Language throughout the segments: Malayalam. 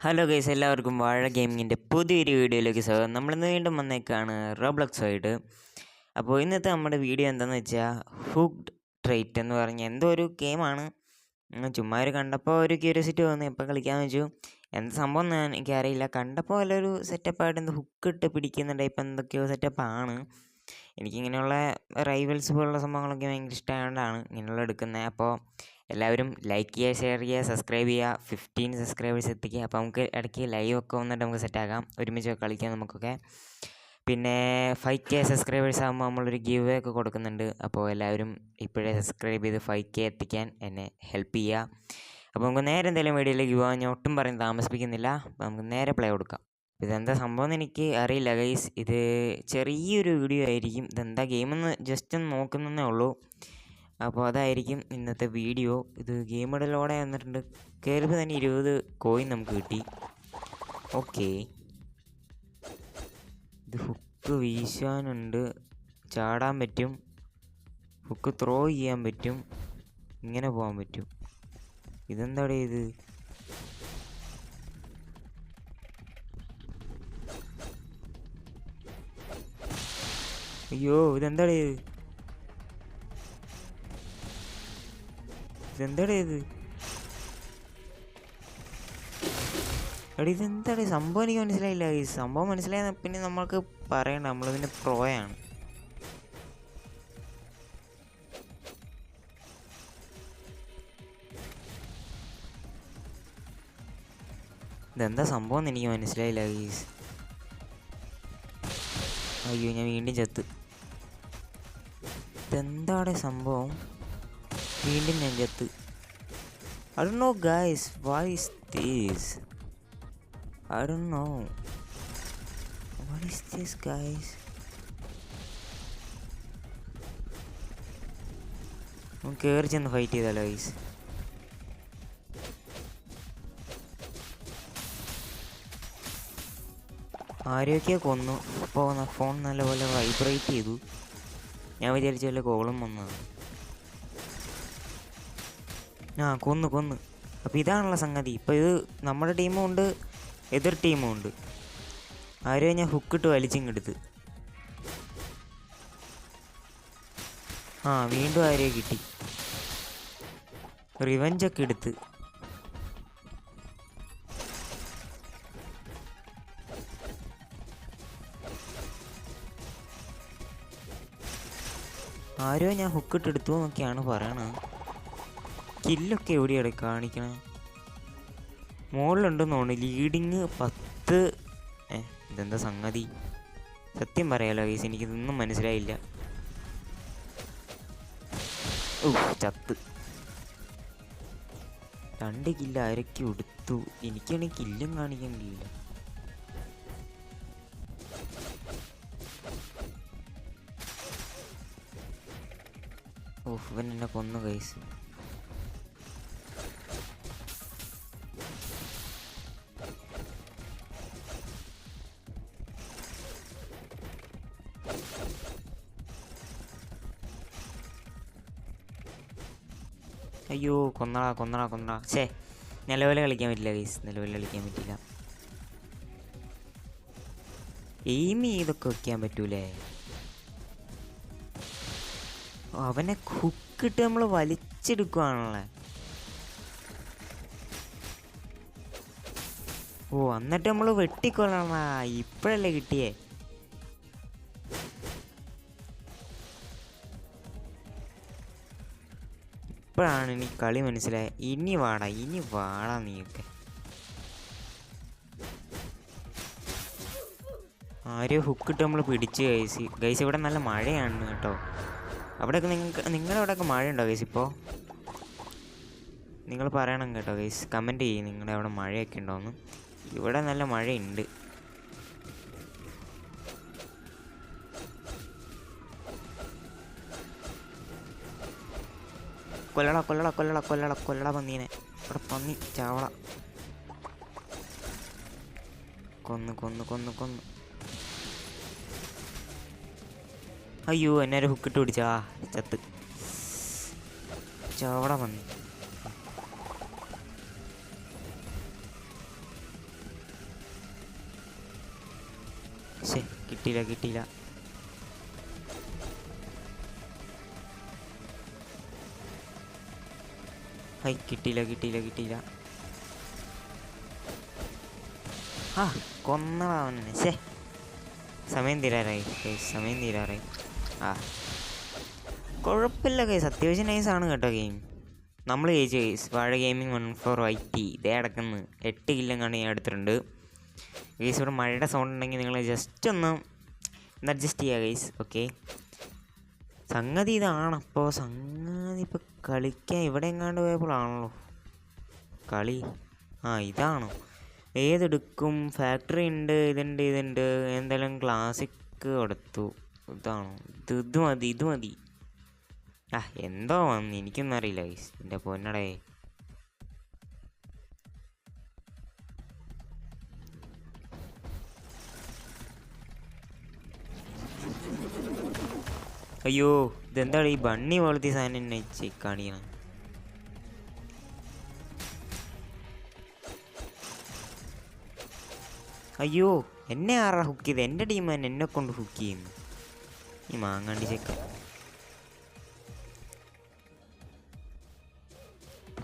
ഹലോ ഗൈസ്, എല്ലാവർക്കും വാഴ ഗെയിമിങ്ങിൻ്റെ പുതിയൊരു വീഡിയോയിലേക്ക് സ്വാഗതം. നമ്മളിന്ന് വീണ്ടും വന്നേക്കാണ് റോബ്ലോക്സുമായിട്ട്. അപ്പോൾ ഇന്നത്തെ നമ്മുടെ വീഡിയോ എന്താണെന്ന് വെച്ചാൽ ഹുക്ഡ് ട്രേറ്റ് എന്ന് പറഞ്ഞ എന്തോ ഒരു ഗെയിമാണ്. ചുമ്മാ ഒരു കണ്ടപ്പോൾ ഒരു ക്യൂരിയോസിറ്റി തോന്നി, എപ്പോൾ കളിക്കാമെന്ന് വെച്ചു. എന്ത് സംഭവം എന്ന് എനിക്കറിയില്ല. കണ്ടപ്പോൾ നല്ലൊരു സെറ്റപ്പായിട്ട് എന്തോ ഹുക്ക് ഇട്ട് പിടിക്കുന്ന ടൈപ്പ് എന്തൊക്കെയോ സെറ്റപ്പാണ്. എനിക്കിങ്ങനെയുള്ള റൈവൽസ് പോലുള്ള സംഭവങ്ങളൊക്കെ ഭയങ്കര ഇഷ്ടമായതുകൊണ്ടാണ് ഇങ്ങനെയുള്ള എടുക്കുന്നത്. അപ്പോൾ എല്ലാവരും ലൈക്ക് ചെയ്യുക, ഷെയർ ചെയ്യുക, സബ്സ്ക്രൈബ് ചെയ്യുക. 15 സബ്സ്ക്രൈബേഴ്സ് എത്തിക്കുക. അപ്പോൾ നമുക്ക് ഇടയ്ക്ക് ലൈവ് ഒക്കെ വന്നിട്ട് നമുക്ക് സെറ്റാക്കാം, ഒരുമിച്ച് കളിക്കാം നമുക്കൊക്കെ. പിന്നെ 5K സബ്സ്ക്രൈബേഴ്സ് ആകുമ്പോൾ നമ്മളൊരു ഗീവ് അവേ ഒക്കെ കൊടുക്കുന്നുണ്ട്. അപ്പോൾ എല്ലാവരും ഇപ്പോഴേ സബ്സ്ക്രൈബ് ചെയ്ത് 5K എത്തിക്കാൻ എന്നെ ഹെൽപ്പ് ചെയ്യുക. അപ്പോൾ നമുക്ക് നേരെ എന്തെങ്കിലും വീഡിയോയിലേക്ക് പോകാൻ ഞാൻ ഒട്ടും പറഞ്ഞ് താമസിപ്പിക്കുന്നില്ല. അപ്പോൾ നമുക്ക് നേരെ പ്ലേ കൊടുക്കാം. ഇതെന്താ സംഭവം എന്ന് എനിക്ക് അറിയില്ല ഗൈസ്. ഇത് ചെറിയൊരു വീഡിയോ ആയിരിക്കും. ഇതെന്താ ഗെയിമെന്ന് ജസ്റ്റ് ഒന്ന് നോക്കുന്നതേ ഉള്ളൂ. അപ്പോൾ അതായിരിക്കും ഇന്നത്തെ വീഡിയോ. ഇത് ഗെയിം ഇടലോടെ വന്നിട്ടുണ്ട്. കയറുമ്പോൾ തന്നെ 20 കോയിൻ നമുക്ക് കിട്ടി. ഓക്കെ, ഇത് ഹുക്ക് വീശാനുണ്ട്, ചാടാൻ പറ്റും, ഹുക്ക് ത്രോ ചെയ്യാൻ പറ്റും, ഇങ്ങനെ പോകാൻ പറ്റും. ഇതെന്താടെ ഇത്? അയ്യോ, ഇതെന്താടേ ഇത്? ഇതെന്താടേ ഇത്? എടി ഇതെന്താടേ സംഭവം? എനിക്ക് മനസ്സിലായില്ല. ഈ സംഭവം മനസ്സിലായ പിന്നെ നമ്മൾക്ക് പറയണ്ട, നമ്മളിതിൻ്റെ പ്രോയാണ്. ഇതെന്താ സംഭവം എന്ന് എനിക്ക് മനസ്സിലായില്ല ഗീസ്. അയ്യോ, ഞാൻ വീണ്ടും ചത്ത്. ഇതെന്താടെ സംഭവം? വീണ്ടും ഞാൻ ചത്ത്. I don't know guys, why is this? I don't know. What is this guys? നമുക്ക് കയറി ചെന്ന് ഫൈറ്റ് ചെയ്താലോ ഗൈസ്? ആരെയൊക്കെ കൊന്നു. അപ്പോൾ ഫോൺ നല്ലപോലെ വൈബ്രേറ്റ് ചെയ്തു. ഞാൻ വിചാരിച്ച വല്ല കോളും വന്നതാണ്. കൊന്നു. അപ്പോൾ ഇതാണുള്ള സംഗതി. ഇപ്പോൾ ഇത് നമ്മുടെ ടീമും ഉണ്ട്, എതിർ ടീമും ഉണ്ട്. ആരെയോ ഞാൻ ഹുക്കിട്ട് വലിച്ചിങ്ങെടുത്ത്. വീണ്ടും ആരെയോ കിട്ടി. റിവഞ്ചൊക്കെ എടുത്ത്. ആരോ ഞാൻ ഹുക്കിട്ടെടുത്തു എന്നൊക്കെയാണ് പറയണത്. കില്ലൊക്കെ എവിടെയാണ് കാണിക്കണേ? മുകളിലുണ്ടെന്ന് തോന്നുന്നു. ലീഡിങ് 10. ഇതെന്താ സംഗതി? സത്യം പറയാലോ ഗൈസ്, എനിക്കിതൊന്നും മനസ്സിലായില്ല. ചത്ത്. 2 കില്ല് ആരൊക്കെ എടുത്തു. എനിക്കാണെങ്കിൽ കില്ലും കാണിക്കണില്ല. ഇവൻ എന്നെ കൊന്നു ഗൈസ്. അയ്യോ, കൊന്നടാ. നിലവിലെ കളിക്കാൻ പറ്റില്ല ഗൈസ്, നിലവിലെ കളിക്കാൻ പറ്റില്ല. എയിം ചെയ്തൊക്കെ വയ്ക്കാൻ പറ്റൂലേ? അവനെ ഹുക്കിട്ട് നമ്മൾ വലിച്ചെടുക്കുവാണല്ലേ. എന്നിട്ട് നമ്മൾ വെട്ടിക്കൊള്ളണ. ഇപ്പോഴല്ലേ കിട്ടിയേ? ഇപ്പോഴാണ് എനിക്ക് കളി മനസ്സിലായത്. ഇനി വാടാ നീയൊക്കെ. ആരെയോ ഹുക്കിട്ട് നമ്മൾ പിടിച്ച് ഗൈസ്. ഇവിടെ നല്ല മഴയാണ് കേട്ടോ. അവിടെയൊക്കെ നിങ്ങളുടെ അവിടെയൊക്കെ മഴയുണ്ടോ ഗൈസ്? ഇപ്പോൾ നിങ്ങൾ പറയണം കേട്ടോ ഗൈസ്, കമൻറ്റ് ചെയ്യും നിങ്ങളുടെ അവിടെ മഴയൊക്കെ ഉണ്ടോയെന്ന്. ഇവിടെ നല്ല മഴയുണ്ട്. കൊല്ലട പന്നീനെ. ഇവിടെ പന്നി ചാവള. കൊന്നു. അയ്യോ, എന്നെ ഒരു ഹുക്കിട്ട് പിടിച്ചാ. ചത്ത്. ചാവള പന്നി. ശേ, കിട്ടിയില്ല കിട്ടിയില്ല. ഹൈ, കിട്ടിയില്ല കിട്ടിയില്ല കിട്ടിയില്ല. ആ, കൊന്നവനെ. ശേ, സമയം തീരാറായി ഗൈസ്, സമയം തീരാറായി. ആ, കുഴപ്പമില്ല ഗൈസ്, അത്യാവശ്യം നൈസാണ് കേട്ടോ ഗെയിം. നമ്മൾ ജയിച്ചു ഗൈസ്. വാഴ ഗെയിമിംഗ് 14YT ഇതേ അടക്കുന്നു 8 കില്ലും കണ്ട് ഞാൻ എടുത്തിട്ടുണ്ട് ഗൈസ്. ഇവിടെ മഴയുടെ സൗണ്ട് ഉണ്ടെങ്കിൽ നിങ്ങൾ ജസ്റ്റ് ഒന്ന് അഡ്ജസ്റ്റ് ചെയ്യുക ഗൈസ്. ഓക്കെ, സംഗതി ഇതാണ്. അപ്പോൾ സംഗതി ഇപ്പോൾ കളിക്കാൻ ഇവിടെ എങ്ങാണ്ട് പോയപ്പോഴാണല്ലോ കളി. ആ, ഇതാണോ? ഏതെടുക്കും? ഫാക്ടറി ഉണ്ട്, ഇതുണ്ട്. എന്തായാലും ക്ലാസിക് കൊടുത്തു. ഇതാണോ? ഇത് മതി, ഇത് മതി. ആ, എന്തോ വന്ന് എനിക്കൊന്നും അറിയില്ല ഗൈസ്. എൻ്റെ പൊന്നടേ, അയ്യോ, ഇതെന്താണ് ഈ ബണ്ണി പോലത്തെ സാധനം എന്നെ കാണിക്കണം? അയ്യോ, എന്നെ ആരാ ഹുക്ക് ചെയ്ത്? എൻ്റെ ടീം തന്നെ എന്നെ കൊണ്ട് ഹുക്ക് ചെയ്യുന്നു. ഈ മാങ്ങാണ്ടി ചെക്ക.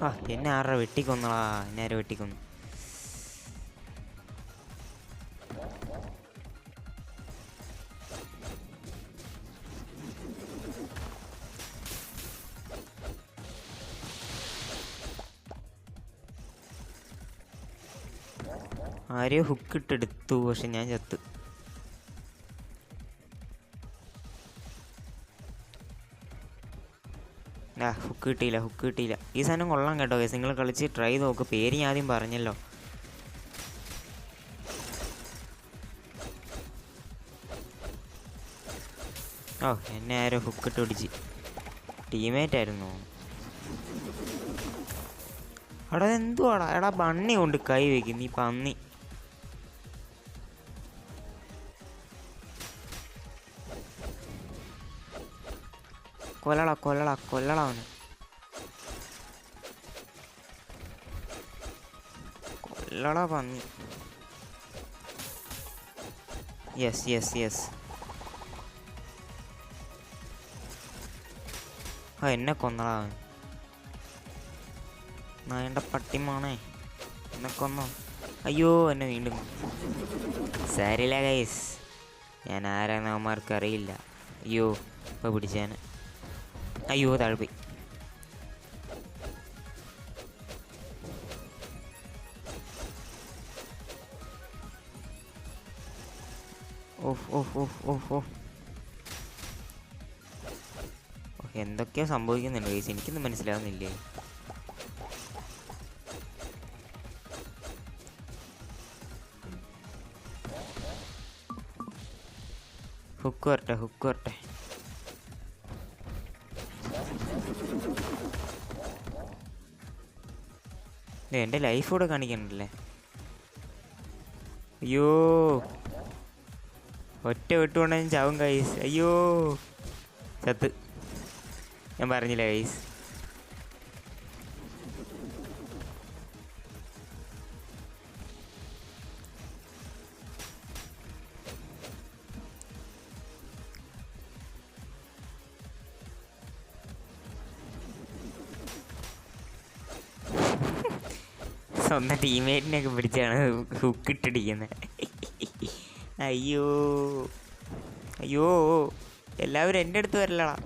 ആ, എന്നെ ആരാ വെട്ടിക്കൊന്നളാ? എന്നെ ആരാ വെട്ടിക്കൊന്നു? ആരെയോ ഹുക്കിട്ടെടുത്തു, പക്ഷെ ഞാൻ ചത്ത്. ആ, ഹുക്ക് കിട്ടിയില്ല. ഈ സാധനം കൊള്ളാം കേട്ടോ ഗൈസ്, നിങ്ങൾ കളിച്ച് ട്രൈ നോക്ക്. പേര് ഞാൻ ആദ്യം പറഞ്ഞല്ലോ. ഓ, എന്നെ ആരോ ഹുക്കിട്ട് പിടിച്ച്. ടീമേറ്റ് ആയിരുന്നു. അവിടെ എന്തുവാടാ? എടാ, ബണ്ണി കൊണ്ട് കൈ വയ്ക്കും നീ പന്നി. കൊല്ലടാ അവന്. കൊല്ലടാ പന്നി. യെസ്. ആ, എന്നെ കൊന്നടാ അവൻ. നായൻ്റെ പട്ടിമാണേ, എന്നെ കൊന്നോ? അയ്യോ, എന്നെ വീണ്ടും. സാരില്ല ഗൈസ്, ഞാൻ ആരാന്ന് അവന്മാർക്ക് അറിയില്ല. അയ്യോ, ഇപ്പോൾ പിടിച്ചാന്. അയ്യോ, താഴ്പോയി. ഓഫ്. എന്തൊക്കെയോ സംഭവിക്കുന്നുണ്ട് ഗൈസ്, എനിക്കൊന്നും മനസ്സിലാവുന്നില്ലേ. ഹുക്ക് വരട്ടെ. എൻ്റെ ലൈഫ് കൂടെ കാണിക്കണ്ടല്ലേ. അയ്യോ, ഒറ്റ വിട്ടുകൊണ്ട് ഞാൻ ചാവും ഗൈസ്. അയ്യോ, ചത്ത്. ഞാൻ പറഞ്ഞില്ല ഗൈസ്. സ്വന്തം ടീമേറ്റിനെയൊക്കെ പിടിച്ചാണ് ഹുക്കിട്ടിടിക്കുന്നത്. അയ്യോ, എല്ലാവരും എൻ്റെ അടുത്ത് വരലടാ.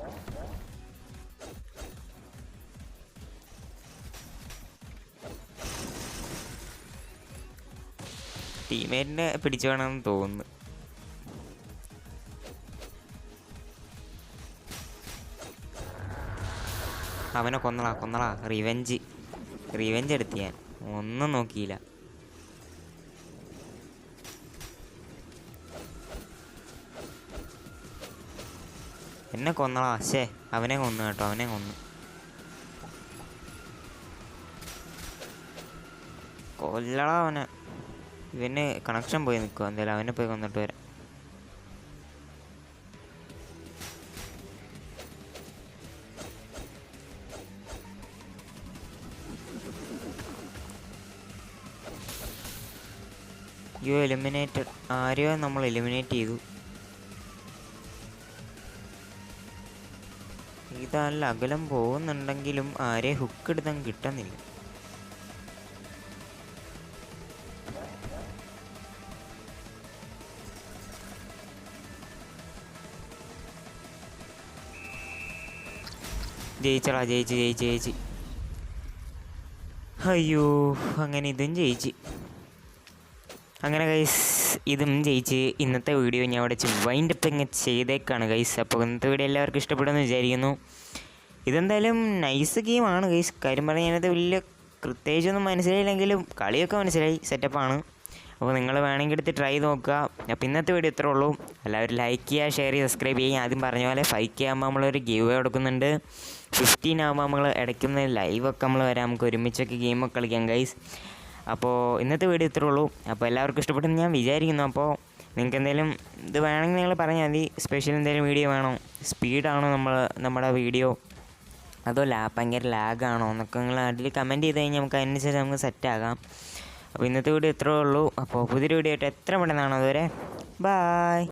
ടീമേറ്റിനെ പിടിച്ചു വേണമെന്ന് തോന്നുന്നു. അവനെ കൊന്നളാ. റിവെഞ്ച് എടുത്ത് ഞാൻ ഒന്നും നോക്കിയില്ല. എന്നെ കൊന്നളാ. അവനെ കൊന്നു കേട്ടോ, കൊല്ലടാ അവനെ. ഇവന് കണക്ഷൻ പോയി നിൽക്കുക. എന്തായാലും അവനെ പോയി കൊന്നിട്ട് വരാം. You eliminated. ആരെയോ നമ്മൾ എലിമിനേറ്റ് ചെയ്തു. ഇതല്ല അകലം പോകുന്നുണ്ടെങ്കിലും ആരെയും ഹുക്ക് എടുത്താൽ കിട്ടുന്നില്ല. ജയിച്ചടാ, ജയിച്ച്. അയ്യോ, അങ്ങനെ ഇതും ജയിച്ച്. അങ്ങനെ ഗൈസ് ഇതും ജയിച്ച് ഇന്നത്തെ വീഡിയോ ഞാൻ അവിടെ വൈൻഡ് അപ്പ് ഇങ്ങനെ ചെയ്തേക്കാണ് ഗൈസ്. അപ്പോൾ ഇന്നത്തെ വീഡിയോ എല്ലാവർക്കും ഇഷ്ടപ്പെടുമെന്ന് വിചാരിക്കുന്നു. ഇതെന്തായാലും നൈസ് ഗെയിമാണ് ഗൈസ്. കാര്യം പറഞ്ഞാൽ ഞാനത് വലിയ പ്രത്യേകിച്ചൊന്നും മനസ്സിലായില്ലെങ്കിലും കളിയൊക്കെ മനസ്സിലായി, സെറ്റപ്പാണ്. അപ്പോൾ നിങ്ങൾ വേണമെങ്കിൽ എടുത്ത് ട്രൈ നോക്കുക. അപ്പോൾ ഇന്നത്തെ വീഡിയോ ഇത്രേ ഉള്ളൂ. എല്ലാവരും ലൈക്ക് ചെയ്യുക, ഷെയർ ചെയ്യുക, സബ്സ്ക്രൈബ് ചെയ്യുക. ആദ്യം പറഞ്ഞ പോലെ 5K ആകുമ്പോൾ നമ്മളൊരു ഗീവ് അവേ കൊടുക്കുന്നുണ്ട്. 15 ആകുമ്പോൾ നമ്മൾ ഇടയ്ക്കുന്ന ലൈവൊക്കെ നമ്മൾ വരാം, നമുക്ക് ഒരുമിച്ചൊക്കെ ഗെയിമൊക്കെ കളിക്കാം ഗൈസ്. അപ്പോൾ ഇന്നത്തെ വീഡിയോ ഇത്രേ ഉള്ളൂ. അപ്പോൾ എല്ലാവർക്കും ഇഷ്ടപ്പെട്ടെന്ന് ഞാൻ വിചാരിക്കുന്നു. അപ്പോൾ നിങ്ങൾക്ക് എന്തെങ്കിലും ഇത് വേണമെങ്കിൽ നിങ്ങൾ പറഞ്ഞാൽ മതി. സ്പെഷ്യൽ എന്തെങ്കിലും വീഡിയോ വേണോ, സ്പീഡാണോ നമ്മുടെ വീഡിയോ, അതോ ഭയങ്കര ലാഗാണോ എന്നൊക്കെ നിങ്ങൾ അതിൽ കമൻറ്റ് ചെയ്ത് കഴിഞ്ഞാൽ നമുക്ക് അതിനനുസരിച്ച് നമുക്ക് സെറ്റാകാം. അപ്പോൾ ഇന്നത്തെ വീഡിയോ ഇത്രേ ഉള്ളൂ. അപ്പോൾ പുതിയൊരു വീഡിയോ ആയിട്ട് എത്ര പെട്ടെന്നാണ് അതുവരെ. ബായ്.